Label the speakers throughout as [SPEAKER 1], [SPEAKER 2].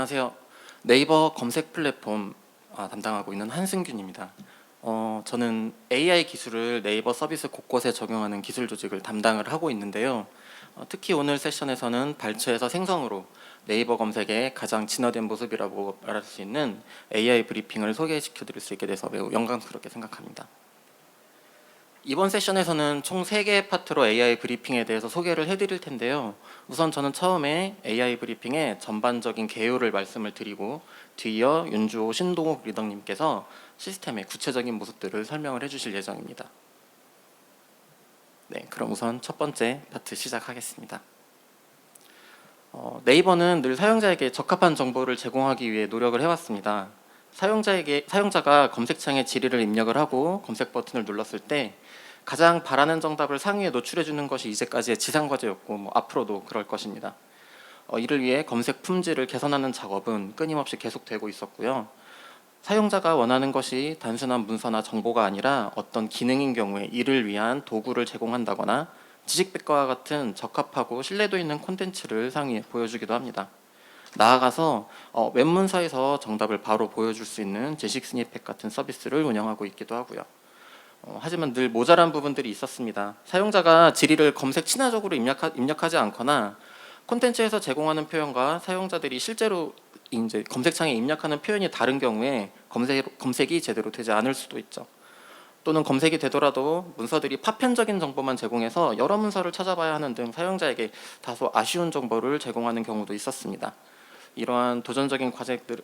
[SPEAKER 1] 안녕하세요. 네이버 검색 플랫폼 담당하고 있는 한승균입니다. 저는 AI 기술을 네이버 서비스 곳곳에 적용하는 기술 조직을 담당을 하고 있는데요. 특히 오늘 세션에서는 발췌에서 생성으로 네이버 검색의 가장 진화된 모습이라고 말할 수 있는 AI 브리핑을 소개시켜 드릴 수 있게 돼서 매우 영광스럽게 생각합니다. 이번 세션에서는 총 3개의 파트로 AI 브리핑에 대해서 소개를 해드릴 텐데요. 우선 저는 처음에 AI 브리핑의 전반적인 개요를 말씀을 드리고 뒤이어 윤주호 신동욱 리더님께서 시스템의 구체적인 모습들을 설명을 해주실 예정입니다. 네, 그럼 우선 첫 번째 파트 시작하겠습니다. 네이버는 늘 사용자에게 적합한 정보를 제공하기 위해 노력을 해왔습니다. 사용자가 검색창에 지리를 입력을 하고 검색 버튼을 눌렀을 때 가장 바라는 정답을 상위에 노출해 주는 것이 이제까지의 지상 과제였고 앞으로도 그럴 것입니다. 이를 위해 검색 품질을 개선하는 작업은 끊임없이 계속되고 있었고요. 사용자가 원하는 것이 단순한 문서나 정보가 아니라 어떤 기능인 경우에 이를 위한 도구를 제공한다거나 지식백과와 같은 적합하고 신뢰도 있는 콘텐츠를 상위에 보여주기도 합니다. 나아가서 웹문서에서 정답을 바로 보여줄 수 있는 지식 스니펫 같은 서비스를 운영하고 있기도 하고요. 하지만 늘 모자란 부분들이 있었습니다. 사용자가 지리를 검색 친화적으로 입력하지 않거나 콘텐츠에서 제공하는 표현과 사용자들이 실제로 이제 검색창에 입력하는 표현이 다른 경우에 검색이 제대로 되지 않을 수도 있죠. 또는 검색이 되더라도 문서들이 파편적인 정보만 제공해서 여러 문서를 찾아봐야 하는 등 사용자에게 다소 아쉬운 정보를 제공하는 경우도 있었습니다. 이러한 도전적인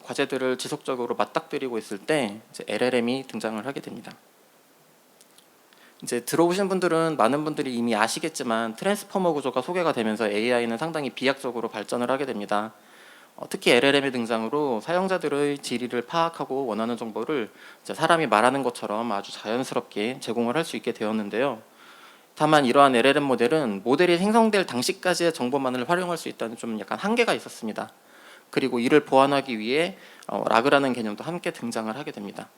[SPEAKER 1] 과제들을 지속적으로 맞닥뜨리고 있을 때 이제 LLM이 등장을 하게 됩니다. 이제 들어오신 분들은 많은 분들이 이미 아시겠지만 트랜스포머 구조가 소개가 되면서 AI는 상당히 비약적으로 발전을 하게 됩니다. 특히 LLM의 등장으로 사용자들의 지리를 파악하고 원하는 정보를 사람이 말하는 것처럼 아주 자연스럽게 제공을 할 수 있게 되었는데요. 다만 이러한 LLM 모델은 모델이 생성될 당시까지의 정보만을 활용할 수 있다는 좀 약간 한계가 있었습니다. 그리고 이를 보완하기 위해 라그라는 개념도 함께 등장을 하게 됩니다.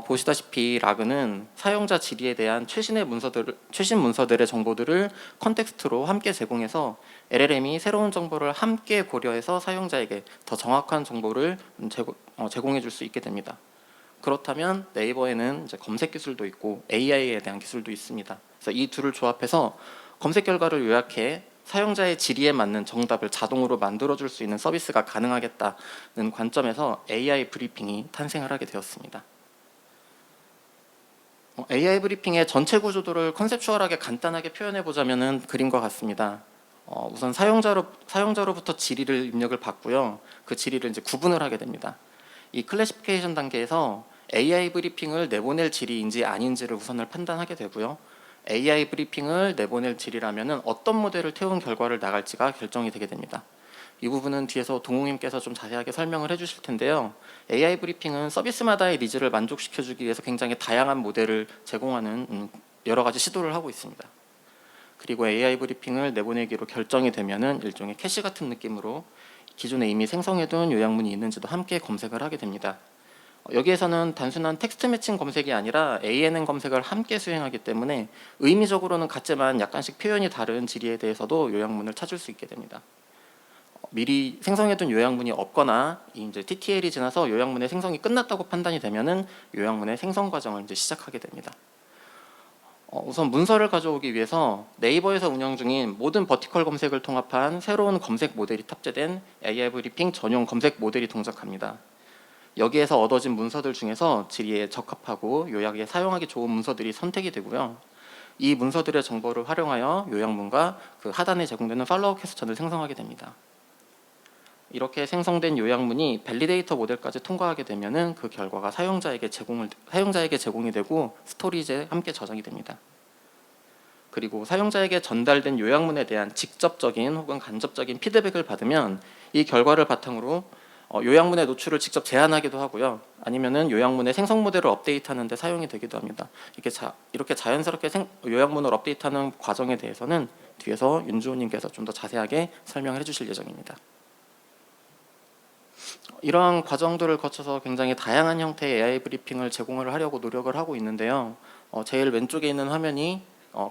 [SPEAKER 1] 보시다시피 라그는 사용자 지리에 대한 최신 문서들의 정보들을 컨텍스트로 함께 제공해서 LLM이 새로운 정보를 함께 고려해서 사용자에게 더 정확한 정보를 제공해 줄 수 있게 됩니다. 그렇다면 네이버에는 이제 검색 기술도 있고 AI에 대한 기술도 있습니다. 그래서 이 둘을 조합해서 검색 결과를 요약해 사용자의 지리에 맞는 정답을 자동으로 만들어줄 수 있는 서비스가 가능하겠다는 관점에서 AI 브리핑이 탄생을 하게 되었습니다. AI 브리핑의 전체 구조도를 컨셉추얼하게 간단하게 표현해 보자면 그림과 같습니다. 우선 사용자로부터 지리를 입력을 받고요. 그 지리를 이제 구분을 하게 됩니다. 이 클래시피케이션 단계에서 AI 브리핑을 내보낼 지리인지 아닌지를 우선을 판단하게 되고요. AI 브리핑을 내보낼 지리라면 어떤 모델을 태운 결과를 나갈지가 결정이 되게 됩니다. 이 부분은 뒤에서 동욱님께서 좀 자세하게 설명을 해주실 텐데요. AI 브리핑은 서비스마다의 니즈를 만족시켜주기 위해서 굉장히 다양한 모델을 제공하는 여러 가지 시도를 하고 있습니다. 그리고 AI 브리핑을 내보내기로 결정이 되면은 일종의 캐시 같은 느낌으로 기존에 이미 생성해둔 요약문이 있는지도 함께 검색을 하게 됩니다. 여기에서는 단순한 텍스트 매칭 검색이 아니라 ANN 검색을 함께 수행하기 때문에 의미적으로는 같지만 약간씩 표현이 다른 지리에 대해서도 요약문을 찾을 수 있게 됩니다. 미리 생성해둔 요약문이 없거나 이제 TTL이 지나서 요약문의 생성이 끝났다고 판단이 되면은 요약문의 생성 과정을 이제 시작하게 됩니다. 우선 문서를 가져오기 위해서 네이버에서 운영 중인 모든 버티컬 검색을 통합한 새로운 검색 모델이 탑재된 AI 브리핑 전용 검색 모델이 동작합니다. 여기에서 얻어진 문서들 중에서 지리에 적합하고 요약에 사용하기 좋은 문서들이 선택이 되고요. 이 문서들의 정보를 활용하여 요약문과 그 하단에 제공되는 팔로우 퀘스천을 생성하게 됩니다. 이렇게 생성된 요약문이 밸리데이터 모델까지 통과하게 되면은 그 결과가 사용자에게 제공이 되고 스토리지에 함께 저장이 됩니다. 그리고 사용자에게 전달된 요약문에 대한 직접적인 혹은 간접적인 피드백을 받으면 이 결과를 바탕으로 요약문의 노출을 직접 제한하기도 하고요. 아니면은 요약문의 생성 모델을 업데이트하는 데 사용이 되기도 합니다. 이렇게 자연스럽게 요약문을 업데이트하는 과정에 대해서는 뒤에서 윤주호님께서 좀 더 자세하게 설명을 해주실 예정입니다. 이러한 과정들을 거쳐서 굉장히 다양한 형태의 AI 브리핑을 제공을 하려고 노력을 하고 있는데요. 제일 왼쪽에 있는 화면이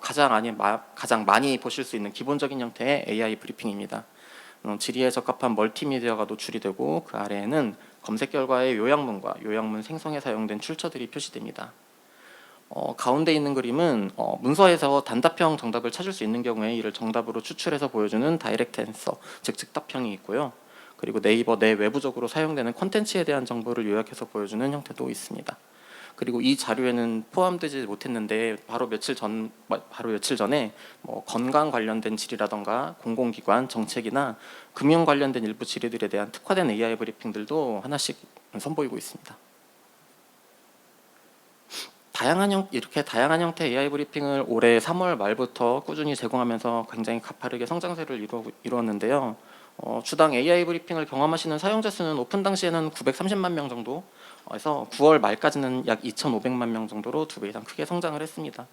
[SPEAKER 1] 가장 많이 보실 수 있는 기본적인 형태의 AI 브리핑입니다. 질의에 적합한 멀티미디어가 노출이 되고 그 아래에는 검색 결과의 요약문과 요약문 생성에 사용된 출처들이 표시됩니다. 가운데 있는 그림은 문서에서 단답형 정답을 찾을 수 있는 경우에 이를 정답으로 추출해서 보여주는 다이렉트 앤서, 즉 즉답형이 있고요. 그리고 네이버 내 외부적으로 사용되는 콘텐츠에 대한 정보를 요약해서 보여주는 형태도 있습니다. 그리고 이 자료에는 포함되지 못했는데 바로 며칠 전에 건강 관련된 질의라던가 공공기관 정책이나 금융 관련된 일부 질의들에 대한 특화된 AI 브리핑들도 하나씩 선보이고 있습니다. 이렇게 다양한 형태의 AI 브리핑을 올해 3월 말부터 꾸준히 제공하면서 굉장히 가파르게 성장세를 이루었는데요. 주당 AI 브리핑을 경험하시는 사용자 수는 오픈 당시에는 930만 명 정도에서 9월 말까지는 약 2,500만 명 정도로 2배 이상 크게 성장을 했습니다.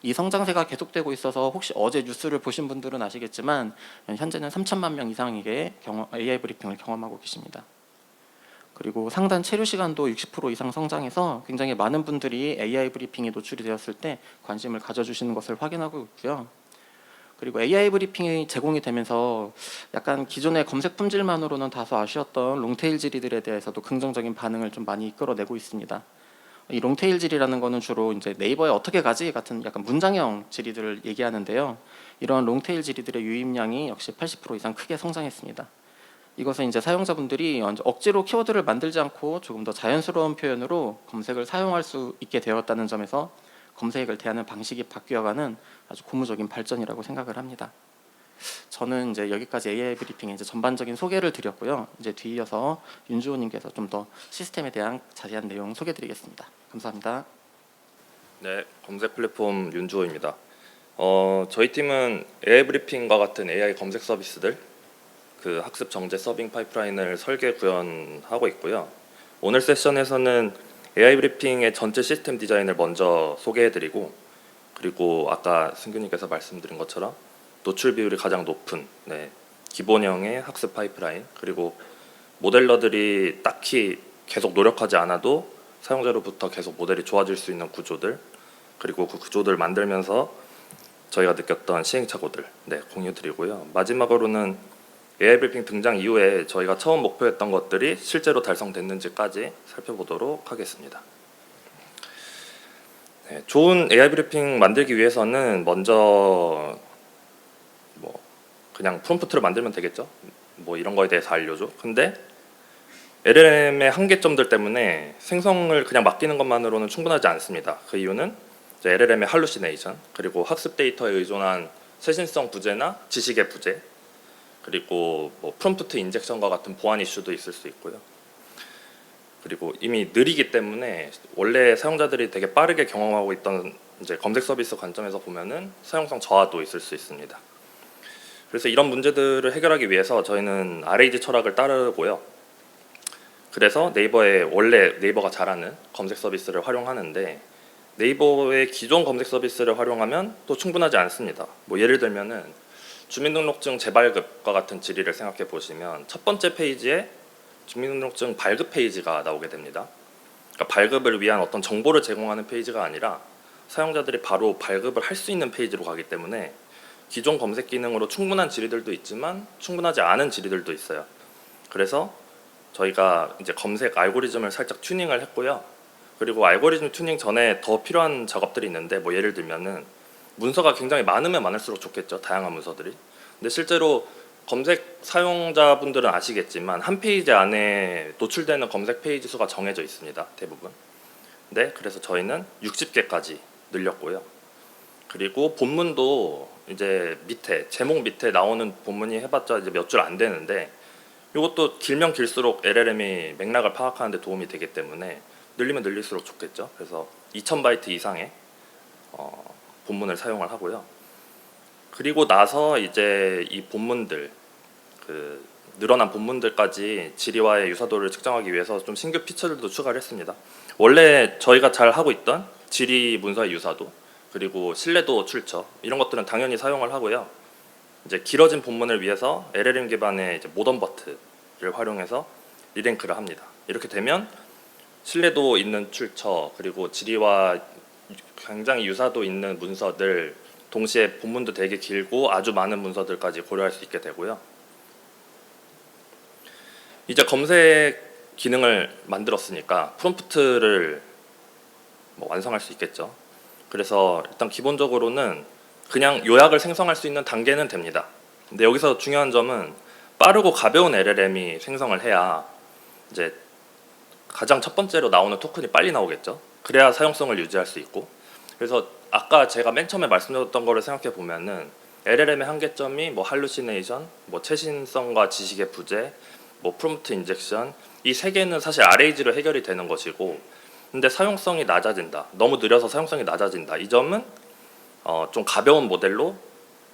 [SPEAKER 1] 이 성장세가 계속되고 있어서 혹시 어제 뉴스를 보신 분들은 아시겠지만 현재는 3천만 명 이상에게 AI 브리핑을 경험하고 계십니다. 그리고 상단 체류 시간도 60% 이상 성장해서 굉장히 많은 분들이 AI 브리핑에 노출이 되었을 때 관심을 가져주시는 것을 확인하고 있고요. 그리고 AI 브리핑이 제공이 되면서 약간 기존의 검색 품질만으로는 다소 아쉬웠던 롱테일 질의들에 대해서도 긍정적인 반응을 좀 많이 이끌어내고 있습니다. 이 롱테일 질의라는 거는 주로 이제 네이버에 어떻게 가지 같은 약간 문장형 질의들을 얘기하는데요. 이러한 롱테일 질의들의 유입량이 역시 80% 이상 크게 성장했습니다. 이것은 이제 사용자분들이 억지로 키워드를 만들지 않고 조금 더 자연스러운 표현으로 검색을 사용할 수 있게 되었다는 점에서 검색을 대하는 방식이 바뀌어가는 아주 고무적인 발전이라고 생각을 합니다. 저는 이제 여기까지 AI 브리핑의 이제 전반적인 소개를 드렸고요. 이제 뒤이어서 윤주호님께서 좀 더 시스템에 대한 자세한 내용 소개드리겠습니다. 감사합니다.
[SPEAKER 2] 네, 검색 플랫폼 윤주호입니다. 저희 팀은 AI 브리핑과 같은 AI 검색 서비스들, 그 학습 정제 서빙 파이프라인을 설계 구현하고 있고요. 오늘 세션에서는 AI 브리핑의 전체 시스템 디자인을 먼저 소개해드리고, 그리고 아까 승규님께서 말씀드린 것처럼 노출 비율이 가장 높은 기본형의 학습 파이프라인, 그리고 모델러들이 딱히 계속 노력하지 않아도 사용자로부터 계속 모델이 좋아질 수 있는 구조들, 그리고 그 구조들 만들면서 저희가 느꼈던 시행착오들 공유드리고요. 마지막으로는 AI 브리핑 등장 이후에 저희가 처음 목표했던 것들이 실제로 달성됐는지까지 살펴보도록 하겠습니다. 좋은 AI 브리핑 만들기 위해서는 먼저 그냥 프롬프트를 만들면 되겠죠. 이런 거에 대해서 알려줘. 근데 LLM의 한계점들 때문에 생성을 그냥 맡기는 것만으로는 충분하지 않습니다. 그 이유는 LLM의 할루시네이션, 그리고 학습 데이터에 의존한 세신성 부재나 지식의 부재, 그리고 프롬프트 인젝션과 같은 보안 이슈도 있을 수 있고요. 그리고 이미 느리기 때문에 원래 사용자들이 되게 빠르게 경험하고 있던 이제 검색 서비스 관점에서 보면은 사용성 저하도 있을 수 있습니다. 그래서 이런 문제들을 해결하기 위해서 저희는 RAG 철학을 따르고요. 그래서 원래 네이버가 잘하는 검색 서비스를 활용하는데, 네이버의 기존 검색 서비스를 활용하면 또 충분하지 않습니다. 예를 들면은 주민등록증 재발급과 같은 질의를 생각해 보시면 첫 번째 페이지에 주민등록증 발급 페이지가 나오게 됩니다. 그러니까 발급을 위한 어떤 정보를 제공하는 페이지가 아니라 사용자들이 바로 발급을 할 수 있는 페이지로 가기 때문에 기존 검색 기능으로 충분한 질의들도 있지만 충분하지 않은 질의들도 있어요. 그래서 저희가 이제 검색 알고리즘을 살짝 튜닝을 했고요. 그리고 알고리즘 튜닝 전에 더 필요한 작업들이 있는데, 예를 들면은 문서가 굉장히 많으면 많을수록 좋겠죠. 다양한 문서들이. 근데 실제로 검색 사용자분들은 아시겠지만 한 페이지 안에 노출되는 검색 페이지 수가 정해져 있습니다. 대부분. 그래서 저희는 60개까지 늘렸고요. 그리고 본문도 이제 제목 밑에 나오는 본문이 해봤자 이제 몇 줄 안 되는데, 이것도 길면 길수록 LLM이 맥락을 파악하는 데 도움이 되기 때문에 늘리면 늘릴수록 좋겠죠. 그래서 2000바이트 이상의 본문을 사용을 하고요. 그리고 나서 이제 이 본문들, 늘어난 본문들까지 질의와의 유사도를 측정하기 위해서 좀 신규 피처들도 추가를 했습니다. 원래 저희가 잘 하고 있던 질의 문서의 유사도, 그리고 신뢰도 출처, 이런 것들은 당연히 사용을 하고요. 이제 길어진 본문을 위해서 LLM 기반의 이제 모던 버튼을 활용해서 리랭크를 합니다. 이렇게 되면 신뢰도 있는 출처, 그리고 질의와 굉장히 유사도 있는 문서들, 동시에 본문도 되게 길고 아주 많은 문서들까지 고려할 수 있게 되고요. 이제 검색 기능을 만들었으니까 프롬프트를 뭐 완성할 수 있겠죠. 그래서 일단 기본적으로는 그냥 요약을 생성할 수 있는 단계는 됩니다. 근데 여기서 중요한 점은 빠르고 가벼운 LLM이 생성을 해야 이제 가장 첫 번째로 나오는 토큰이 빨리 나오겠죠. 그래야 사용성을 유지할 수 있고. 그래서 아까 제가 맨 처음에 말씀드렸던 거를 생각해 보면은 LLM의 한계점이 뭐 할루시네이션, 뭐 최신성과 지식의 부재, 뭐 프롬프트 인젝션, 이 세 개는 사실 RAG로 해결이 되는 것이고, 근데 사용성이 낮아진다, 너무 느려서 사용성이 낮아진다, 이 점은 좀 가벼운 모델로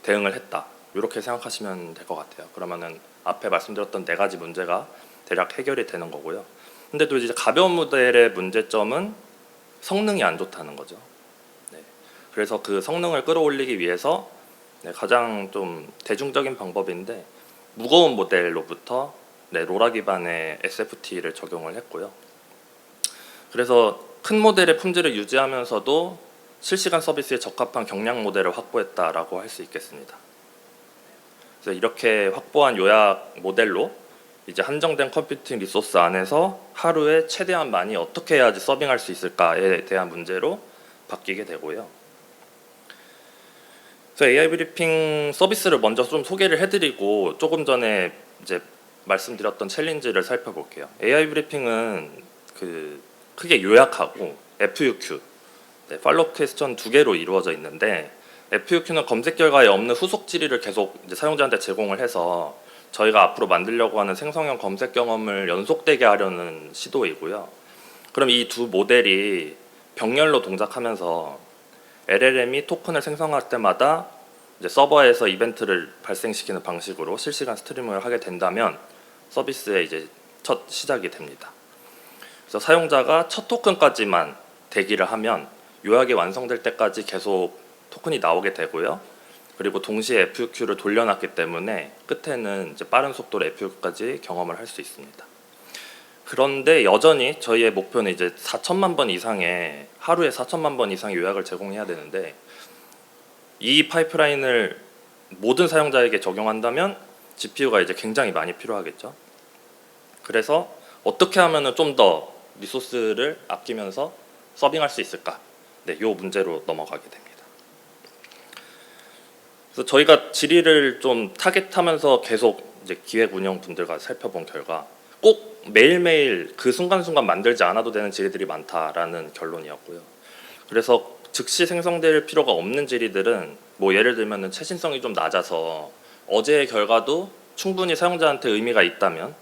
[SPEAKER 2] 대응을 했다, 이렇게 생각하시면 될 것 같아요. 그러면은 앞에 말씀드렸던 네 가지 문제가 대략 해결이 되는 거고요. 근데 또 이제 가벼운 모델의 문제점은 성능이 안 좋다는 거죠. 네. 그래서 그 성능을 끌어올리기 위해서 가장 좀 대중적인 방법인데, 무거운 모델로부터 로라 기반의 SFT를 적용을 했고요. 그래서 큰 모델의 품질을 유지하면서도 실시간 서비스에 적합한 경량 모델을 확보했다라고 할 수 있겠습니다. 그래서 이렇게 확보한 요약 모델로 이제 한정된 컴퓨팅 리소스 안에서 하루에 최대한 많이 어떻게 해야지 서빙할 수 있을까에 대한 문제로 바뀌게 되고요. 그래서 AI 브리핑 서비스를 먼저 좀 소개를 해드리고 조금 전에 이제 말씀드렸던 챌린지를 살펴볼게요. AI 브리핑은 크게 요약하고 FUQ, 팔로우 퀘스천 두 개로 이루어져 있는데, FUQ는 검색 결과에 없는 후속 질의를 계속 이제 사용자한테 제공을 해서 저희가 앞으로 만들려고 하는 생성형 검색 경험을 연속되게 하려는 시도이고요. 그럼 이 두 모델이 병렬로 동작하면서 LLM이 토큰을 생성할 때마다 이제 서버에서 이벤트를 발생시키는 방식으로 실시간 스트리밍을 하게 된다면 서비스의 이제 첫 시작이 됩니다. 그래서 사용자가 첫 토큰까지만 대기를 하면 요약이 완성될 때까지 계속 토큰이 나오게 되고요. 그리고 동시에 FUQ를 돌려놨기 때문에 끝에는 이제 빠른 속도로 FUQ까지 경험을 할 수 있습니다. 그런데 여전히 저희의 목표는 이제 4천만 번 이상의, 하루에 4천만 번 이상의 요약을 제공해야 되는데, 이 파이프라인을 모든 사용자에게 적용한다면 GPU가 이제 굉장히 많이 필요하겠죠. 그래서 어떻게 하면은 좀 더 리소스를 아끼면서 서빙할 수 있을까? 이 문제로 넘어가게 됩니다. 그래서 저희가 질의를 좀 타겟하면서 계속 이제 기획 운영 분들과 살펴본 결과 꼭 매일매일 그 순간순간 만들지 않아도 되는 질의들이 많다라는 결론이었고요. 그래서 즉시 생성될 필요가 없는 질의들은 뭐 예를 들면은 최신성이 좀 낮아서 어제의 결과도 충분히 사용자한테 의미가 있다면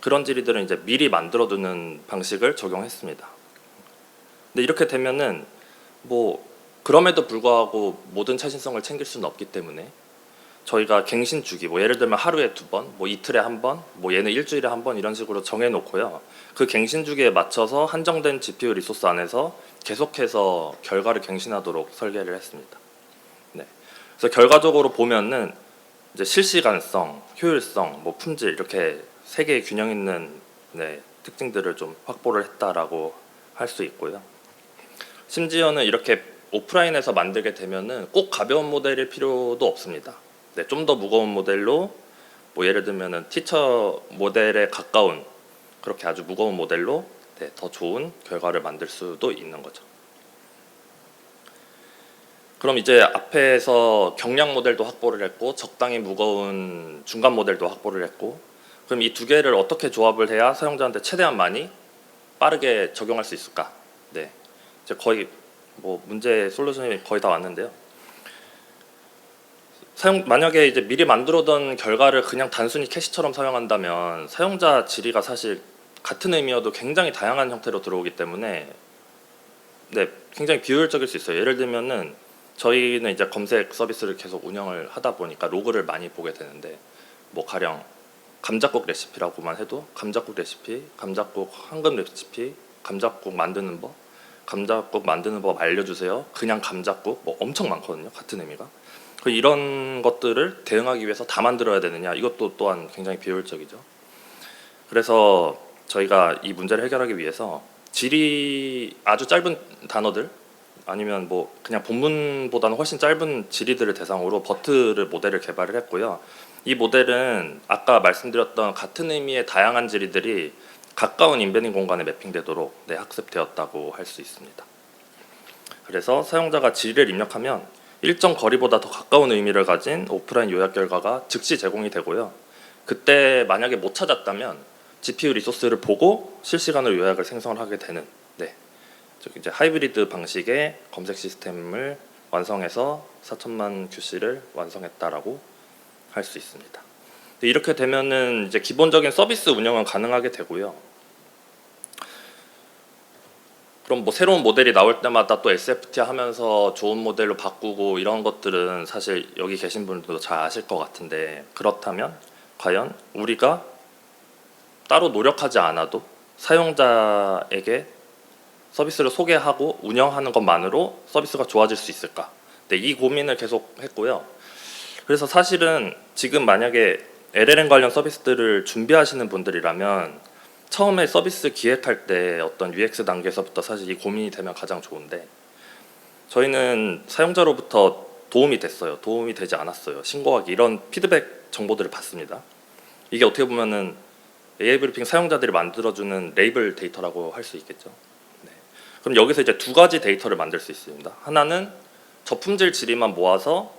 [SPEAKER 2] 그런 질의들은 이제 미리 만들어두는 방식을 적용했습니다. 근데 이렇게 되면은 뭐 그럼에도 불구하고 모든 최신성을 챙길 수는 없기 때문에 저희가 갱신 주기, 뭐 예를 들면 하루에 2번, 뭐 이틀에 1번, 뭐 얘는 일주일에 1번 이런 식으로 정해놓고요. 그 갱신 주기에 맞춰서 한정된 GPU 리소스 안에서 계속해서 결과를 갱신하도록 설계를 했습니다. 네. 그래서 결과적으로 보면은 이제 실시간성, 효율성, 뭐 품질 이렇게 세 개의 균형 있는 특징들을 좀 확보를 했다라고 할 수 있고요. 심지어는 이렇게 오프라인에서 만들게 되면은 꼭 가벼운 모델일 필요도 없습니다. 좀 더 무거운 모델로 뭐 예를 들면은 티처 모델에 가까운 그렇게 아주 무거운 모델로 더 좋은 결과를 만들 수도 있는 거죠. 그럼 이제 앞에서 경량 모델도 확보를 했고 적당히 무거운 중간 모델도 확보를 했고, 그럼 이 두 개를 어떻게 조합을 해야 사용자한테 최대한 많이 빠르게 적용할 수 있을까? 이제 거의 뭐 문제 솔루션이 거의 다 왔는데요. 만약에 이제 미리 만들어둔 결과를 그냥 단순히 캐시처럼 사용한다면 사용자 질의가 사실 같은 의미여도 굉장히 다양한 형태로 들어오기 때문에 굉장히 비효율적일 수 있어요. 예를 들면은 저희는 이제 검색 서비스를 계속 운영을 하다 보니까 로그를 많이 보게 되는데, 뭐 가령 감자국 레시피라고만 해도 감자국 레시피, 감자국 황금 레시피, 감자국 만드는 법, 감자국 만드는 법 알려주세요, 그냥 감자국, 뭐 엄청 많거든요. 같은 의미가. 이런 것들을 대응하기 위해서 다 만들어야 되느냐, 이것도 또한 굉장히 비효율적이죠. 그래서 저희가 이 문제를 해결하기 위해서 질의 아주 짧은 단어들 아니면 뭐 그냥 본문보다는 훨씬 짧은 질의들을 대상으로 버트 모델을 개발을 했고요. 이 모델은 아까 말씀드렸던 같은 의미의 다양한 지리들이 가까운 인베딩 공간에 매핑되도록 학습되었다고 할 수 있습니다. 그래서 사용자가 지리를 입력하면 일정 거리보다 더 가까운 의미를 가진 오프라인 요약 결과가 즉시 제공이 되고요. 그때 만약에 못 찾았다면 GPU 리소스를 보고 실시간으로 요약을 생성을 하게 되는 이제 하이브리드 방식의 검색 시스템을 완성해서 4천만 QC를 완성했다라고 할 수 있습니다. 이렇게 되면은 이제 기본적인 서비스 운영은 가능하게 되고요. 그럼 뭐 새로운 모델이 나올 때마다 또 SFT 하면서 좋은 모델로 바꾸고 이런 것들은 사실 여기 계신 분들도 잘 아실 것 같은데, 그렇다면 과연 우리가 따로 노력하지 않아도 사용자에게 서비스를 소개하고 운영하는 것만으로 서비스가 좋아질 수 있을까? 이 고민을 계속 했고요. 그래서 사실은 지금 만약에 LLM 관련 서비스들을 준비하시는 분들이라면 처음에 서비스 기획할 때 어떤 UX 단계에서부터 사실 이 고민이 되면 가장 좋은데, 저희는 사용자로부터 도움이 됐어요, 도움이 되지 않았어요, 신고하기, 이런 피드백 정보들을 받습니다. 이게 어떻게 보면은 AI 브리핑 사용자들이 만들어주는 레이블 데이터라고 할 수 있겠죠. 그럼 여기서 이제 두 가지 데이터를 만들 수 있습니다. 하나는 저품질 지리만 모아서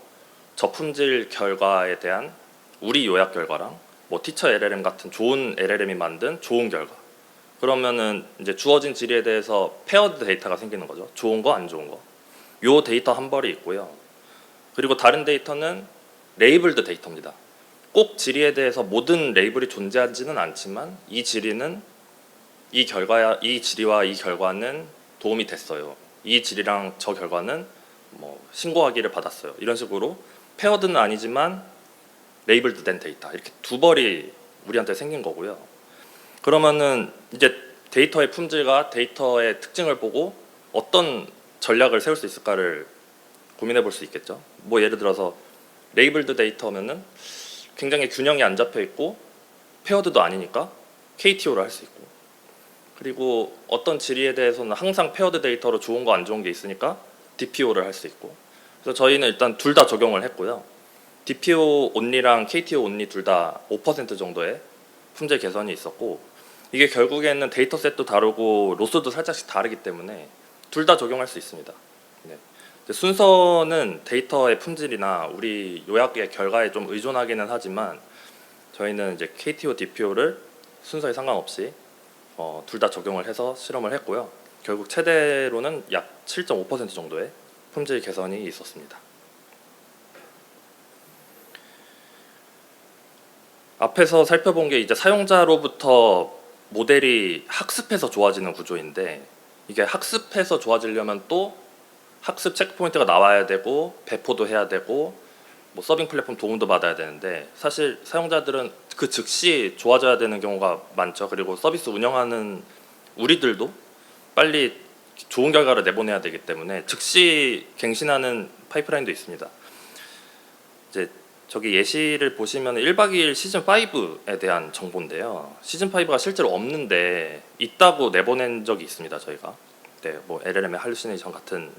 [SPEAKER 2] 저품질 결과에 대한 우리 요약 결과랑 뭐 티처 LLM 같은 좋은 LLM이 만든 좋은 결과, 그러면은 이제 주어진 지리에 대해서 페어드 데이터가 생기는 거죠. 좋은 거, 안 좋은 거. 요 데이터 한 벌이 있고요. 그리고 다른 데이터는 레이블드 데이터입니다. 꼭 지리에 대해서 모든 레이블이 존재하지는 않지만 이 지리는 이 지리와 이 결과는 도움이 됐어요, 이 지리랑 저 결과는 뭐 신고하기를 받았어요, 이런 식으로 페어드는 아니지만 레이블드 된 데이터, 이렇게 두 벌이 우리한테 생긴 거고요. 그러면은 이제 데이터의 품질과 데이터의 특징을 보고 어떤 전략을 세울 수 있을까를 고민해 볼 수 있겠죠. 뭐 예를 들어서 레이블드 데이터면은 굉장히 균형이 안 잡혀 있고 페어드도 아니니까 KTO를 할 수 있고, 그리고 어떤 지리에 대해서는 항상 페어드 데이터로 좋은 거 안 좋은 게 있으니까 DPO를 할 수 있고, 그래서 저희는 일단 둘 다 적용을 했고요. DPO 온리랑 KTO 온리 둘 다 5% 정도의 품질 개선이 있었고, 이게 결국에는 데이터셋도 다르고 로스도 살짝씩 다르기 때문에 둘 다 적용할 수 있습니다. 순서는 데이터의 품질이나 우리 요약의 결과에 좀 의존하기는 하지만 저희는 이제 KTO, DPO를 순서에 상관없이 둘 다 적용을 해서 실험을 했고요. 결국 최대로는 약 7.5% 정도의 품질 개선이 있었습니다. 앞에서 살펴본 게 이제 사용자로부터 모델이 학습해서 좋아지는 구조인데, 이게 학습해서 좋아지려면 또 학습 체크포인트가 나와야 되고 배포도 해야 되고 뭐 서빙 플랫폼 도움도 받아야 되는데, 사실 사용자들은 그 즉시 좋아져야 되는 경우가 많죠. 그리고 서비스 운영하는 우리들도 빨리 좋은 결과를 내보내야 되기 때문에 즉시 갱신하는 파이프라인도 있습니다. 이제 저기 예시를 보시면 1박 2일 시즌5에 대한 정보인데요. 시즌5가 실제로 없는데 있다고 내보낸 적이 있습니다, 저희가. 뭐 LLM의 할루시네이션 같은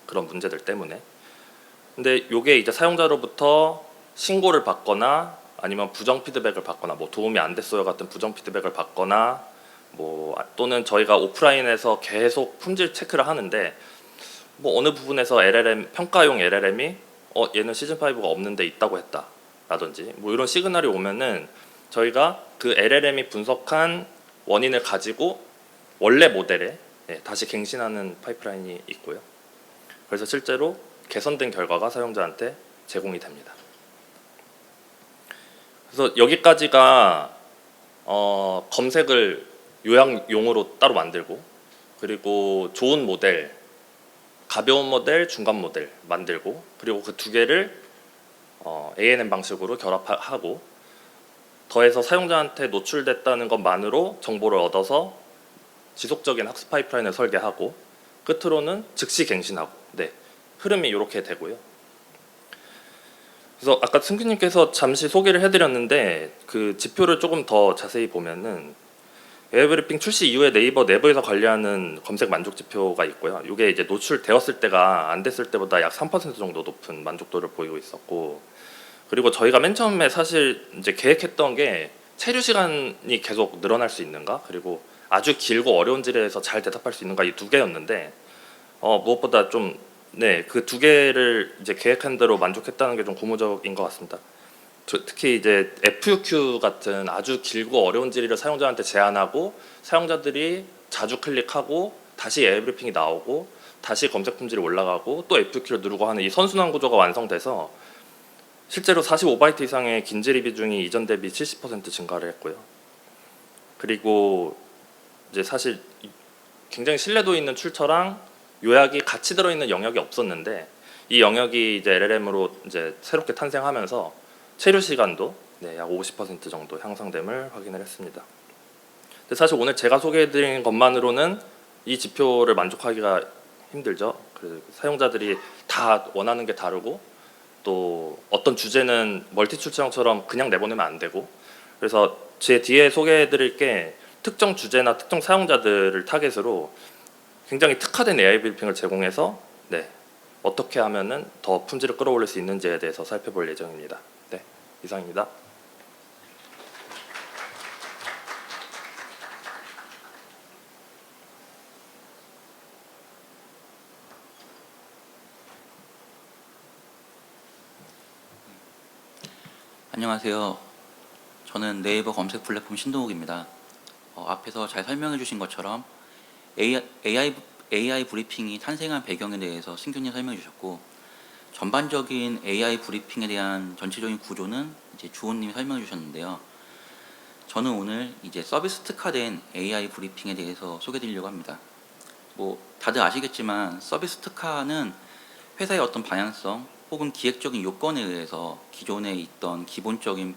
[SPEAKER 2] 그런 문제들 때문에. 근데 요게 이제 사용자로부터 신고를 받거나 아니면 부정 피드백을 받거나 뭐 도움이 안 됐어요 같은 부정 피드백을 받거나 뭐 또는 저희가 오프라인에서 계속 품질 체크를 하는데 뭐 어느 부분에서 LLM 평가용 LLM이 얘는 시즌5가 없는데 있다고 했다 라든지 뭐 이런 시그널이 오면은 저희가 그 LLM이 분석한 원인을 가지고 원래 모델에 다시 갱신하는 파이프라인이 있고요. 그래서 실제로 개선된 결과가 사용자한테 제공이 됩니다. 그래서 여기까지가 검색을 요약용으로 따로 만들고, 그리고 좋은 모델, 가벼운 모델, 중간 모델 만들고, 그리고 그 두 개를 ANN 방식으로 결합하고 더해서 사용자한테 노출됐다는 것만으로 정보를 얻어서 지속적인 학습 파이프라인을 설계하고 끝으로는 즉시 갱신하고, 흐름이 이렇게 되고요. 그래서 아까 승규님께서 잠시 소개를 해드렸는데 그 지표를 조금 더 자세히 보면은 AI 브리핑 출시 이후에 네이버 내부에서 관리하는 검색 만족 지표가 있고요. 이게 이제 노출되었을 때가 안 됐을 때보다 약 3% 정도 높은 만족도를 보이고 있었고, 그리고 저희가 맨 처음에 사실 이제 계획했던 게 체류 시간이 계속 늘어날 수 있는가, 그리고 아주 길고 어려운 질에서 잘 대답할 수 있는가, 이 두 개였는데 무엇보다 좀 그 두 개를 이제 계획한 대로 만족했다는 게 좀 고무적인 것 같습니다. 특히 이제 FUQ 같은 아주 길고 어려운 질의를 사용자한테 제안하고 사용자들이 자주 클릭하고 다시 에브리핑이 나오고 다시 검색 품질이 올라가고 또 FQ를 누르고 하는 이 선순환 구조가 완성돼서 실제로 45바이트 이상의 긴 질의 비중이 이전 대비 70% 증가를 했고요. 그리고 이제 사실 굉장히 신뢰도 있는 출처랑 요약이 같이 들어있는 영역이 없었는데 이 영역이 이제 LLM으로 이제 새롭게 탄생하면서 체류 시간도 약 50% 정도 향상됨을 확인을 했습니다. 근데 사실 오늘 제가 소개해드린 것만으로는 이 지표를 만족하기가 힘들죠. 그래서 사용자들이 다 원하는 게 다르고 또 어떤 주제는 멀티 출처형처럼 그냥 내보내면 안 되고, 그래서 제 뒤에 소개해드릴 게 특정 주제나 특정 사용자들을 타겟으로 굉장히 특화된 AI 브리핑을 제공해서 어떻게 하면은 더 품질을 끌어올릴 수 있는지에 대해서 살펴볼 예정입니다. 이상입니다.
[SPEAKER 3] 안녕하세요. 저는 네이버 검색 플랫폼 신동욱입니다. 앞에서 잘 설명해 주신 것처럼 AI 브리핑이 탄생한 배경에 대해서 신규님 설명해 주셨고, 전반적인 AI 브리핑에 대한 전체적인 구조는 이제 주호님이 설명해 주셨는데요. 저는 오늘 이제 서비스 특화된 AI 브리핑에 대해서 소개해 드리려고 합니다. 다들 아시겠지만 서비스 특화는 회사의 어떤 방향성 혹은 기획적인 요건에 의해서 기존에 있던 기본적인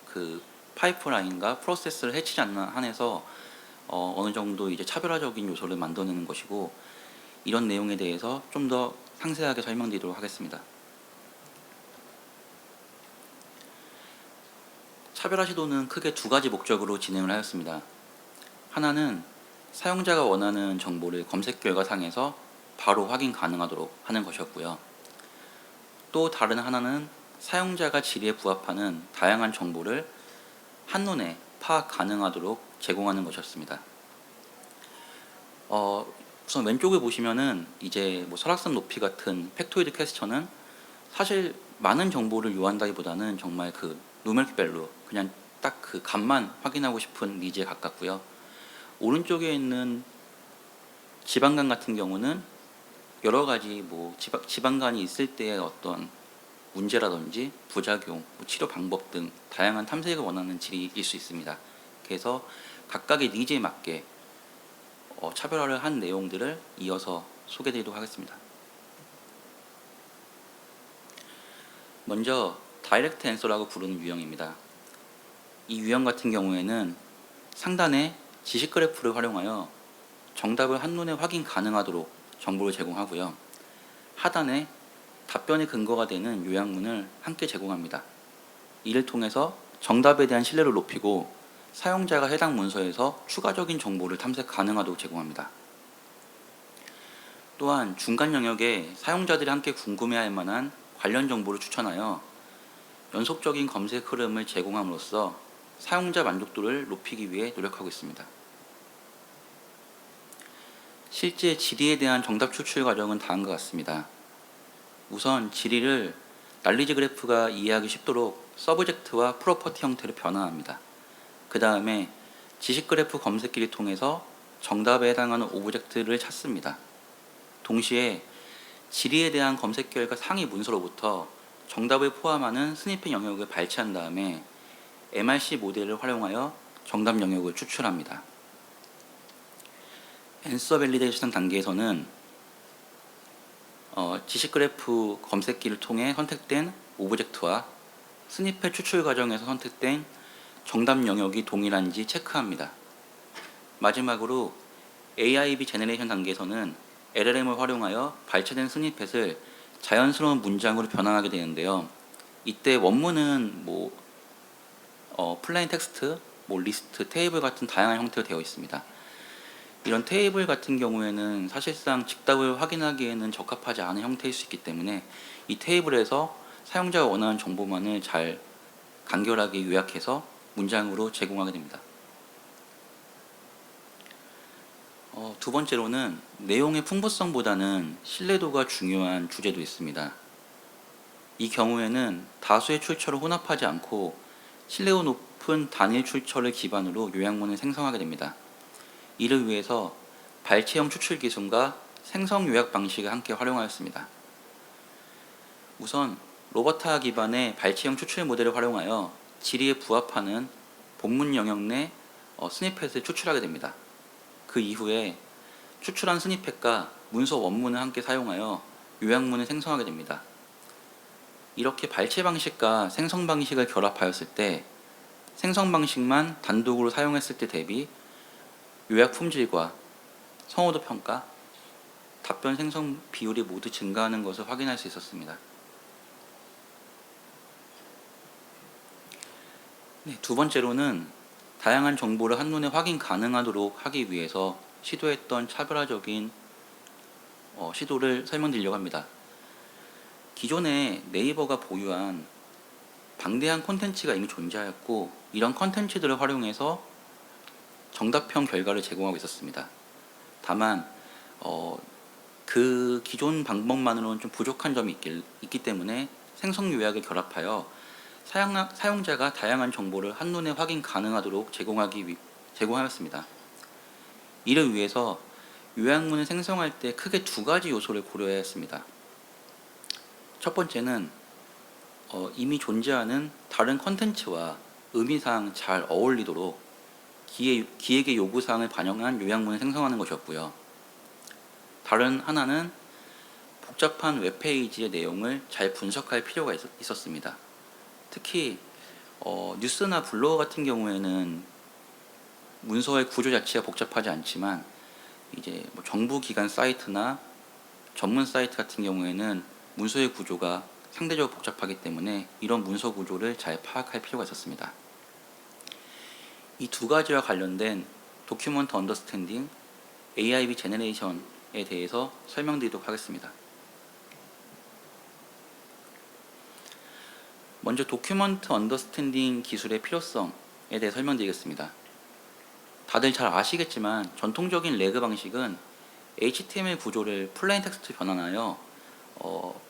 [SPEAKER 3] 그 파이프라인과 프로세스를 해치지 않는 한에서 어느 정도 이제 차별화적인 요소를 만들어내는 것이고, 이런 내용에 대해서 좀 더 상세하게 설명드리도록 하겠습니다. 차별화 시도는 크게 두 가지 목적으로 진행을 하였습니다. 하나는 사용자가 원하는 정보를 검색 결과 상에서 바로 확인 가능하도록 하는 것이었고요. 또 다른 하나는 사용자가 질의에 부합하는 다양한 정보를 한눈에 파악 가능하도록 제공하는 것이었습니다. 우선 왼쪽에 보시면은 이제 설악산 높이 같은 팩토이드 퀘스천은 사실 많은 정보를 요한다기보다는 정말 그 누메릭 밸류, 그냥 딱 그 값만 확인하고 싶은 니즈에 가깝고요. 오른쪽에 있는 지방간 같은 경우는 여러 가지 지방간이 있을 때의 어떤 문제라든지 부작용, 치료 방법 등 다양한 탐색을 원하는 질의일 수 있습니다. 그래서 각각의 니즈에 맞게 차별화를 한 내용들을 이어서 소개드리도록 하겠습니다. 먼저 다이렉트 앤서라고 부르는 유형입니다. 이 유형 같은 경우에는 상단에 지식 그래프를 활용하여 정답을 한눈에 확인 가능하도록 정보를 제공하고요. 하단에 답변의 근거가 되는 요약문을 함께 제공합니다. 이를 통해서 정답에 대한 신뢰를 높이고 사용자가 해당 문서에서 추가적인 정보를 탐색 가능하도록 제공합니다. 또한 중간 영역에 사용자들이 함께 궁금해할 만한 관련 정보를 추천하여 연속적인 검색 흐름을 제공함으로써 사용자 만족도를 높이기 위해 노력하고 있습니다. 실제 질의에 대한 정답 추출 과정은 다음과 같습니다. 우선 질의를 날리지 그래프가 이해하기 쉽도록 서브젝트와 프로퍼티 형태로 변화합니다. 그 다음에 지식 그래프 검색기를 통해서 정답에 해당하는 오브젝트를 찾습니다. 동시에 질의에 대한 검색 결과 상위 문서로부터 정답을 포함하는 스니펫 영역을 발췌한 다음에 MRC 모델을 활용하여 정답 영역을 추출합니다. 앤서 밸리데이션 단계에서는 지식 그래프 검색기를 통해 선택된 오브젝트와 스니펫 추출 과정에서 선택된 정답 영역이 동일한지 체크합니다. 마지막으로 AIB 제너레이션 단계에서는 LLM을 활용하여 발췌된 스니펫을 자연스러운 문장으로 변환하게 되는데요. 이때 원문은 플레인 텍스트, 리스트, 테이블 같은 다양한 형태로 되어 있습니다. 이런 테이블 같은 경우에는 사실상 직답을 확인하기에는 적합하지 않은 형태일 수 있기 때문에 이 테이블에서 사용자가 원하는 정보만을 잘 간결하게 요약해서 문장으로 제공하게 됩니다. 두 번째로는 내용의 풍부성보다는 신뢰도가 중요한 주제도 있습니다. 이 경우에는 다수의 출처를 혼합하지 않고 신뢰도 높은 단일 출처를 기반으로 요약문을 생성하게 됩니다. 이를 위해서 발췌형 추출 기술과 생성 요약 방식을 함께 활용하였습니다. 우선 로버타 기반의 발췌형 추출 모델을 활용하여 질의에 부합하는 본문 영역 내 스니펫을 추출하게 됩니다. 그 이후에 추출한 스니펫과 문서 원문을 함께 사용하여 요약문을 생성하게 됩니다. 이렇게 발췌 방식과 생성 방식을 결합하였을 때 생성 방식만 단독으로 사용했을 때 대비 요약 품질과 성호도 평가, 답변 생성 비율이 모두 증가하는 것을 확인할 수 있었습니다. 두 번째로는 다양한 정보를 한눈에 확인 가능하도록 하기 위해서 시도했던 차별화적인 시도를 설명드리려고 합니다. 기존에 네이버가 보유한 방대한 콘텐츠가 이미 존재하였고 이런 콘텐츠들을 활용해서 정답형 결과를 제공하고 있었습니다. 다만 그 기존 방법만으로는 좀 부족한 점이 있기 때문에 생성 요약을 결합하여 사용자가 다양한 정보를 한눈에 확인 가능하도록 제공하였습니다. 이를 위해서 요약문을 생성할 때 크게 두 가지 요소를 고려해야 했습니다. 첫 번째는 이미 존재하는 다른 컨텐츠와 의미상 잘 어울리도록 기획의 요구사항을 반영한 요약문을 생성하는 것이었고요. 다른 하나는 복잡한 웹페이지의 내용을 잘 분석할 필요가 있었습니다. 특히 뉴스나 블로그 같은 경우에는 문서의 구조 자체가 복잡하지 않지만 이제 정부 기관 사이트나 전문 사이트 같은 경우에는 문서의 구조가 상대적으로 복잡하기 때문에 이런 문서 구조를 잘 파악할 필요가 있었습니다. 이 두 가지와 관련된 도큐먼트 언더스탠딩, AIB 제너레이션에 대해서 설명드리도록 하겠습니다. 먼저 도큐먼트 언더스탠딩 기술의 필요성에 대해 설명드리겠습니다. 다들 잘 아시겠지만 전통적인 레그 방식은 HTML 구조를 플레인 텍스트 변환하여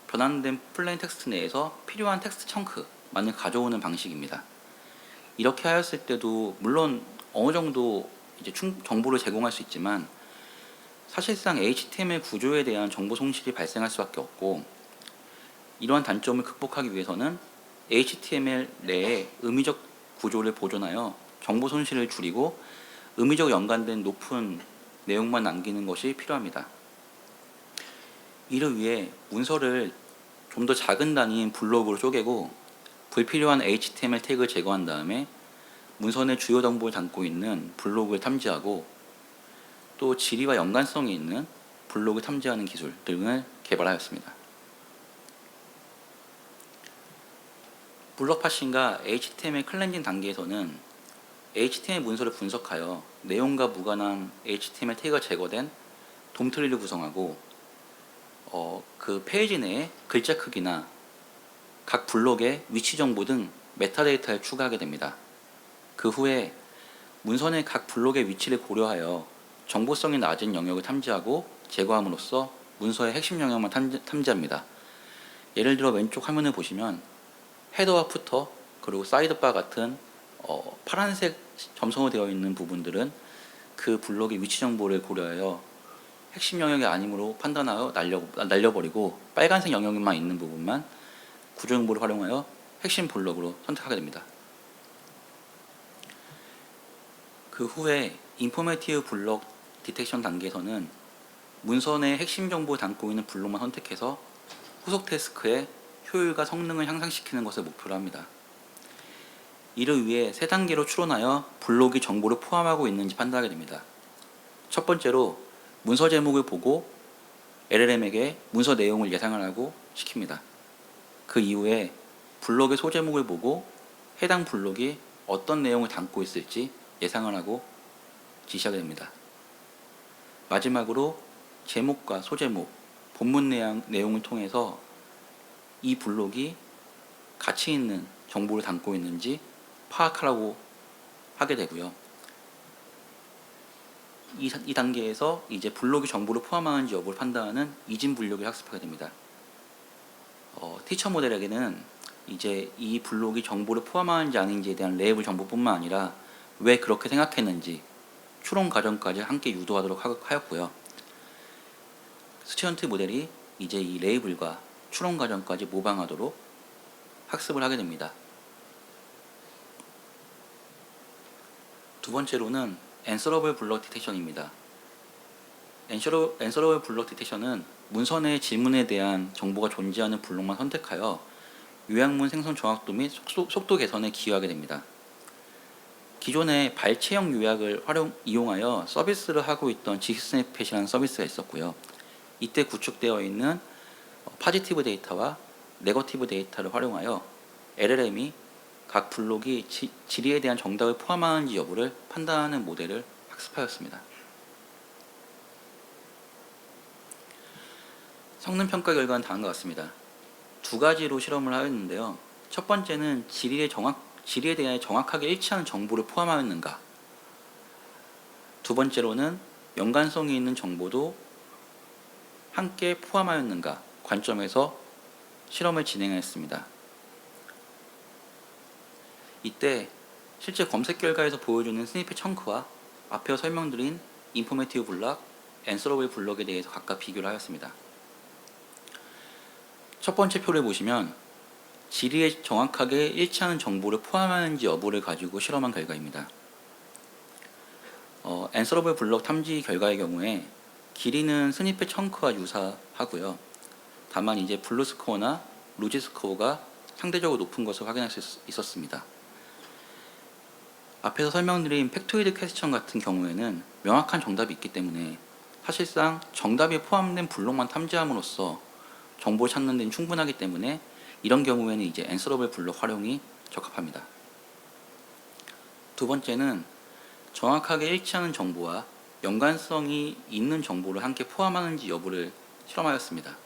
[SPEAKER 3] 변환된 플레인 텍스트 내에서 필요한 텍스트 청크만을 가져오는 방식입니다. 이렇게 하였을 때도 물론 어느 정도 이제 정보를 제공할 수 있지만 사실상 HTML 구조에 대한 정보 손실이 발생할 수밖에 없고 이러한 단점을 극복하기 위해서는 HTML 내에 의미적 구조를 보존하여 정보 손실을 줄이고 의미적 연관된 높은 내용만 남기는 것이 필요합니다. 이를 위해 문서를 좀 더 작은 단위인 블록으로 쪼개고 불필요한 HTML 태그를 제거한 다음에 문서 내 주요 정보를 담고 있는 블록을 탐지하고 또 질의와 연관성이 있는 블록을 탐지하는 기술 등을 개발하였습니다. 블록 파싱과 HTML 클렌징 단계에서는 HTML 문서를 분석하여 내용과 무관한 HTML 태그가 제거된 돔 트리를 구성하고 그 페이지 내에 글자 크기나 각 블록의 위치 정보 등 메타데이터를 추가하게 됩니다. 그 후에 문서 내 각 블록의 위치를 고려하여 정보성이 낮은 영역을 탐지하고 제거함으로써 문서의 핵심 영역만 탐지합니다. 예를 들어 왼쪽 화면을 보시면 헤더와 푸터 그리고 사이드바 같은 파란색 점성으로 되어 있는 부분들은 그 블록의 위치 정보를 고려하여 핵심 영역이 아니므로 판단하여 날려버리고 빨간색 영역만 있는 부분만 구조 정보를 활용하여 핵심 블록으로 선택하게 됩니다. 그 후에 인포메이티브 블록 디텍션 단계에서는 문서 내 핵심 정보를 담고 있는 블록만 선택해서 후속 태스크의 효율과 성능을 향상시키는 것을 목표로 합니다. 이를 위해 세 단계로 추론하여 블록이 정보를 포함하고 있는지 판단하게 됩니다. 첫 번째로 문서 제목을 보고 LLM에게 문서 내용을 예상을 하고 시킵니다. 그 이후에 블록의 소제목을 보고 해당 블록이 어떤 내용을 담고 있을지 예상을 하고 지시하게 됩니다. 마지막으로 제목과 소제목, 본문 내용을 통해서 이 블록이 가치 있는 정보를 담고 있는지 파악하라고 하게 되고요. 이 단계에서 이제 블록이 정보를 포함하는지 여부를 판단하는 이진 블록을 학습하게 됩니다. 티처 모델에게는 이제 이 블록이 정보를 포함하는지 아닌지에 대한 레이블 정보뿐만 아니라 왜 그렇게 생각했는지 추론 과정까지 함께 유도하도록 하였고요. 스튜던트 모델이 이제 이 레이블과 추론 과정까지 모방하도록 학습을 하게 됩니다. 두 번째로는 answerable block detection입니다. answerable block detection은 문서 내 질문에 대한 정보가 존재하는 블록만 선택하여 요약문 생성 정확도 및 속도 개선에 기여하게 됩니다. 기존에 발췌형 요약을 이용하여 서비스를 하고 있던 지스냅팻이라는 서비스가 있었고요. 이때 구축되어 있는 파지티브 데이터와 네거티브 데이터를 활용하여 LLM이 각 블록이 질의에 대한 정답을 포함하는지 여부를 판단하는 모델을 학습하였습니다. 성능 평가 결과는 다음과 같습니다. 두 가지로 실험을 하였는데요. 첫 번째는 질의에 대해 정확하게 일치하는 정보를 포함하였는가. 두 번째로는 연관성이 있는 정보도 함께 포함하였는가 관점에서 실험을 진행했습니다. 이때 실제 검색 결과에서 보여주는 스니펫 청크와 앞에서 설명드린 인포메이티브 블록, 앤서러블 블록에 대해서 각각 비교를 하였습니다. 첫 번째 표를 보시면 질의에 정확하게 일치하는 정보를 포함하는지 여부를 가지고 실험한 결과입니다. 앤서러블 블록 탐지 결과의 경우에 길이는 스니펫 청크와 유사하고요. 다만 이제 블루 스코어나 루지 스코어가 상대적으로 높은 것을 확인할 수 있었습니다. 앞에서 설명드린 팩토이드 퀘스천 같은 경우에는 명확한 정답이 있기 때문에 사실상 정답이 포함된 블록만 탐지함으로써 정보를 찾는 데는 충분하기 때문에 이런 경우에는 이제 앤서러블 블록 활용이 적합합니다. 두 번째는 정확하게 일치하는 정보와 연관성이 있는 정보를 함께 포함하는지 여부를 실험하였습니다.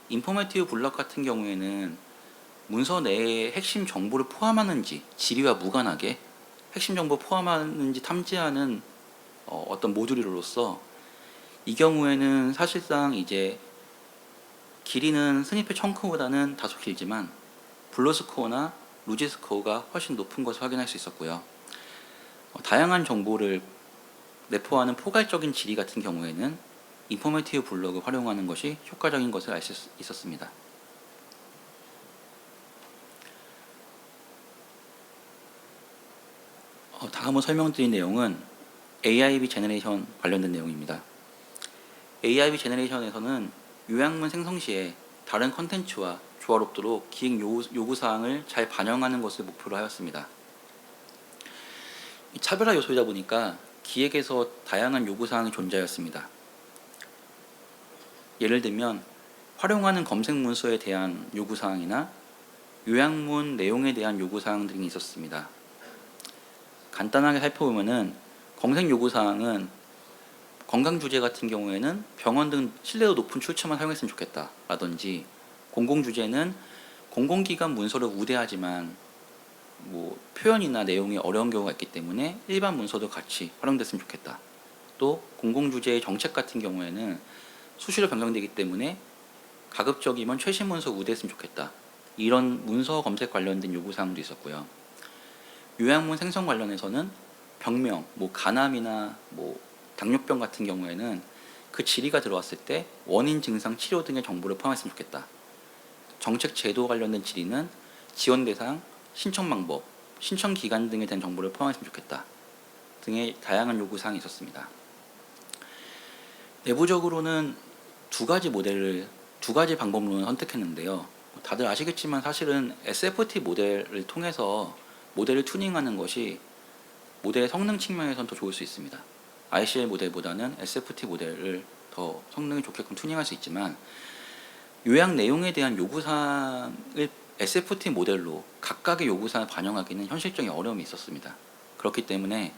[SPEAKER 3] 인포메이티브 블록 같은 경우에는 문서 내에 핵심 정보를 포함하는지 질의와 무관하게 핵심 정보 포함하는지 탐지하는 어떤 모듈로서 이 경우에는 사실상 이제 길이는 스니펫 청크보다는 다소 길지만 블루 스코어나 루지 스코어가 훨씬 높은 것을 확인할 수 있었고요. 다양한 정보를 내포하는 포괄적인 질의 같은 경우에는 인포메이티브 블록을 활용하는 것이 효과적인 것을 알 수 있었습니다. 다음으로 설명드린 내용은 AIB 제너레이션 관련된 내용입니다. AIB 제너레이션에서는 요약문 생성 시에 다른 컨텐츠와 조화롭도록 기획 요구사항을 잘 반영하는 것을 목표로 하였습니다. 차별화 요소이다 보니까 기획에서 다양한 요구사항이 존재하였습니다. 예를 들면 활용하는 검색 문서에 대한 요구사항이나 요약문 내용에 대한 요구사항 등이 있었습니다. 간단하게 살펴보면은 검색 요구사항은 건강 주제 같은 경우에는 병원 등 신뢰도 높은 출처만 사용했으면 좋겠다 라든지, 공공 주제는 공공기관 문서를 우대하지만 표현이나 내용이 어려운 경우가 있기 때문에 일반 문서도 같이 활용됐으면 좋겠다. 또 공공 주제의 정책 같은 경우에는 수시로 변경되기 때문에 가급적이면 최신 문서 우대했으면 좋겠다. 이런 문서 검색 관련된 요구사항도 있었고요. 요약문 생성 관련해서는 병명, 간암이나 당뇨병 같은 경우에는 그 질의가 들어왔을 때 원인, 증상, 치료 등의 정보를 포함했으면 좋겠다. 정책 제도 관련된 질의는 지원 대상, 신청 방법, 신청 기간 등에 대한 정보를 포함했으면 좋겠다 등의 다양한 요구사항이 있었습니다. 내부적으로는 두 가지 방법론을 선택했는데요. 다들 아시겠지만 사실은 SFT 모델을 통해서 모델을 튜닝하는 것이 모델의 성능 측면에서는 더 좋을 수 있습니다. ICL 모델보다는 SFT 모델을 더 성능이 좋게끔 튜닝할 수 있지만, 요약 내용에 대한 요구사항을 SFT 모델로 각각의 요구사항을 반영하기는 현실적인 어려움이 있었습니다. 그렇기 때문에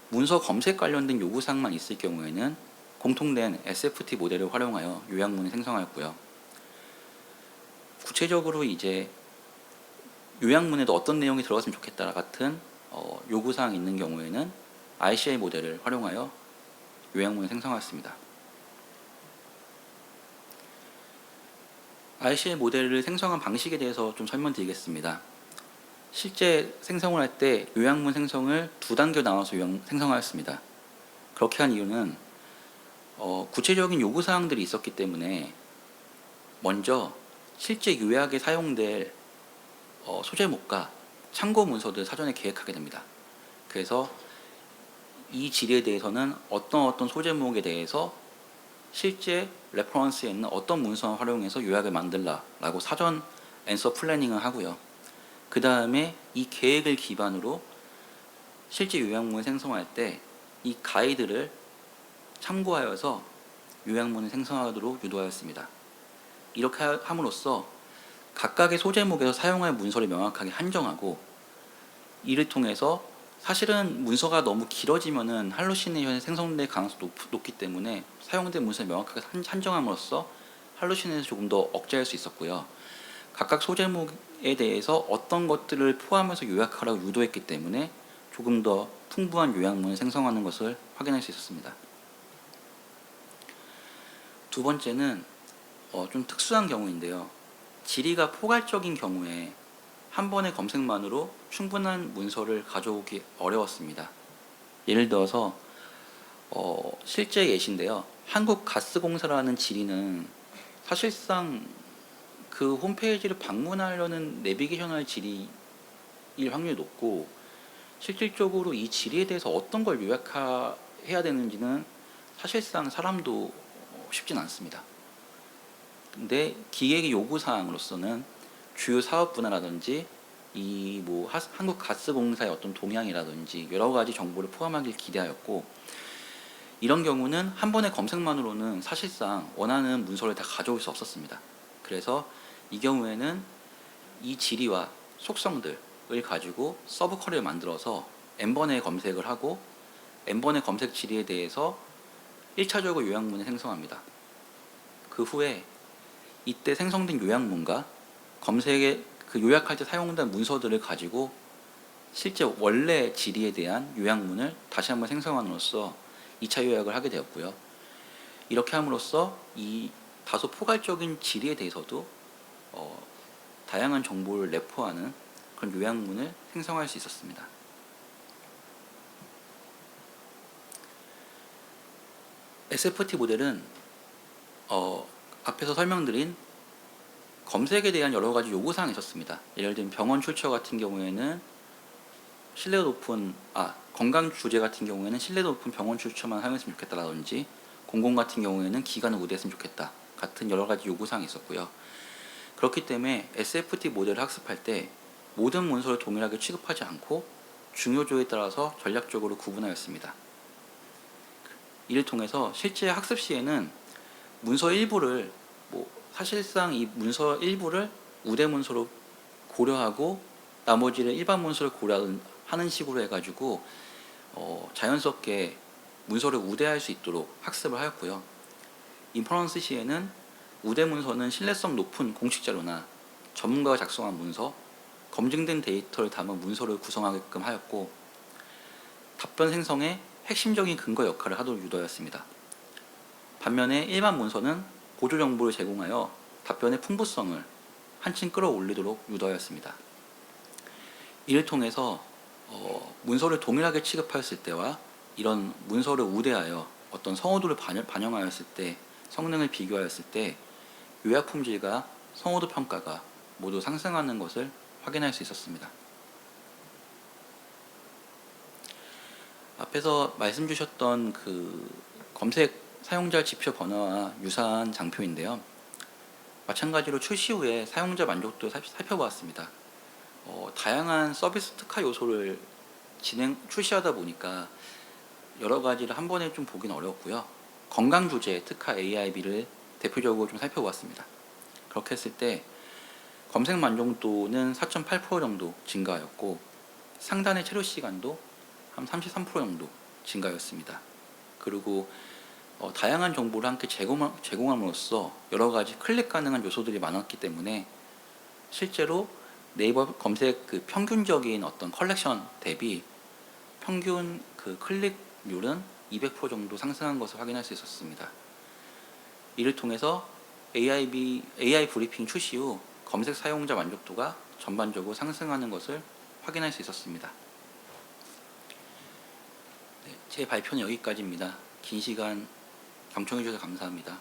[SPEAKER 3] 문서 검색 관련된 요구사항만 있을 경우에는 공통된 SFT 모델을 활용하여 요약문을 생성하였고요. 구체적으로 이제 요약문에도 어떤 내용이 들어갔으면 좋겠다 같은 요구사항이 있는 경우에는 ICI 모델을 활용하여 요약문을 생성하였습니다. ICI 모델을 생성한 방식에 대해서 좀 설명드리겠습니다. 실제 생성을 할 때 요약문 생성을 두 단계로 나눠서 생성하였습니다. 그렇게 한 이유는 구체적인 요구사항들이 있었기 때문에 먼저 실제 요약에 사용될 소제목과 참고 문서들을 사전에 계획하게 됩니다. 그래서 이 질의에 대해서는 어떤 소제목에 대해서 실제 레퍼런스에 있는 어떤 문서를 활용해서 요약을 만들라라고 사전 앤서 플래닝을 하고요. 그 다음에 이 계획을 기반으로 실제 요약문을 생성할 때 이 가이드를 참고하여서 요약문을 생성하도록 유도하였습니다. 이렇게 함으로써 각각의 소제목에서 사용할 문서를 명확하게 한정하고, 이를 통해서 사실은 문서가 너무 길어지면은 할루시네이션이 생성될 가능성이 높기 때문에 사용된 문서를 명확하게 한정함으로써 할루시네이션을 조금 더 억제할 수 있었고요. 각각 소제목에 대해서 어떤 것들을 포함해서 요약하라고 유도했기 때문에 조금 더 풍부한 요약문을 생성하는 것을 확인할 수 있었습니다. 두 번째는 좀 특수한 경우인데요. 질의가 포괄적인 경우에 한 번의 검색만으로 충분한 문서를 가져오기 어려웠습니다. 예를 들어서 실제 예시인데요. 한국가스공사라는 질의는 사실상 그 홈페이지를 방문하려는 내비게이셔널 질의일 확률이 높고, 실질적으로 이 질의에 대해서 어떤 걸 요약해야 되는지는 사실상 사람도 쉽진 않습니다. 근데 기획의 요구사항으로서는 주요 사업 분야라든지 한국가스공사의 어떤 동향이라든지 여러 가지 정보를 포함하길 기대하였고, 이런 경우는 한 번의 검색만으로는 사실상 원하는 문서를 다 가져올 수 없었습니다. 그래서 이 경우에는 이 질의와 속성들을 가지고 서브 쿼리를 만들어서 n번의 검색을 하고 n번의 검색 질의에 대해서 1차적으로 요약문을 생성합니다. 그 후에 이때 생성된 요약문과 검색에 요약할 때 사용된 문서들을 가지고 실제 원래 질의에 대한 요약문을 다시 한번 생성함으로써 2차 요약을 하게 되었고요. 이렇게 함으로써 이 다소 포괄적인 질의에 대해서도 다양한 정보를 내포하는 그런 요약문을 생성할 수 있었습니다. SFT 모델은 앞에서 설명드린 검색에 대한 여러 가지 요구사항이 있었습니다. 예를 들면 병원 출처 같은 경우에는 신뢰도 높은 건강 주제 같은 경우에는 신뢰도 높은 병원 출처만 사용했으면 좋겠다라든지, 공공 같은 경우에는 기간을 우대했으면 좋겠다 같은 여러 가지 요구사항이 있었고요. 그렇기 때문에 SFT 모델을 학습할 때 모든 문서를 동일하게 취급하지 않고 중요도에 따라서 전략적으로 구분하였습니다. 이를 통해서 실제 학습 시에는 문서 일부를 사실상 이 문서 일부를 우대 문서로 고려하고 나머지를 일반 문서를 고려하는 식으로 해가지고 자연스럽게 문서를 우대할 수 있도록 학습을 하였고요. 인퍼런스 시에는 우대 문서는 신뢰성 높은 공식 자료나 전문가가 작성한 문서, 검증된 데이터를 담은 문서를 구성하게끔 하였고, 답변 생성에 핵심적인 근거 역할을 하도록 유도하였습니다. 반면에 일반 문서는 보조 정보를 제공하여 답변의 풍부성을 한층 끌어올리도록 유도하였습니다. 이를 통해서 문서를 동일하게 취급하였을 때와 이런 문서를 우대하여 어떤 성호도를 반영하였을 때, 성능을 비교하였을 때 요약 품질과 성호도 평가가 모두 상승하는 것을 확인할 수 있었습니다. 앞에서 말씀 주셨던 그 검색 사용자 지표 번호와 유사한 장표인데요. 마찬가지로 출시 후에 사용자 만족도를 살펴보았습니다. 다양한 서비스 특화 요소를 출시하다 보니까 여러 가지를 한 번에 좀 보기는 어렵고요. 건강 주제 특화 AIB를 대표적으로 좀 살펴보았습니다. 그렇게 했을 때 검색 만족도는 4.8% 정도 증가하였고, 상단의 체류 시간도 한 33% 정도 증가하였습니다. 그리고 다양한 정보를 함께 제공함으로써 여러 가지 클릭 가능한 요소들이 많았기 때문에 실제로 네이버 검색 그 평균적인 어떤 컬렉션 대비 평균 그 클릭률은 200% 정도 상승한 것을 확인할 수 있었습니다. 이를 통해서 AI 브리핑 출시 후 검색 사용자 만족도가 전반적으로 상승하는 것을 확인할 수 있었습니다. 네, 제 발표는 여기까지입니다. 긴 시간 경청해 주셔서 감사합니다.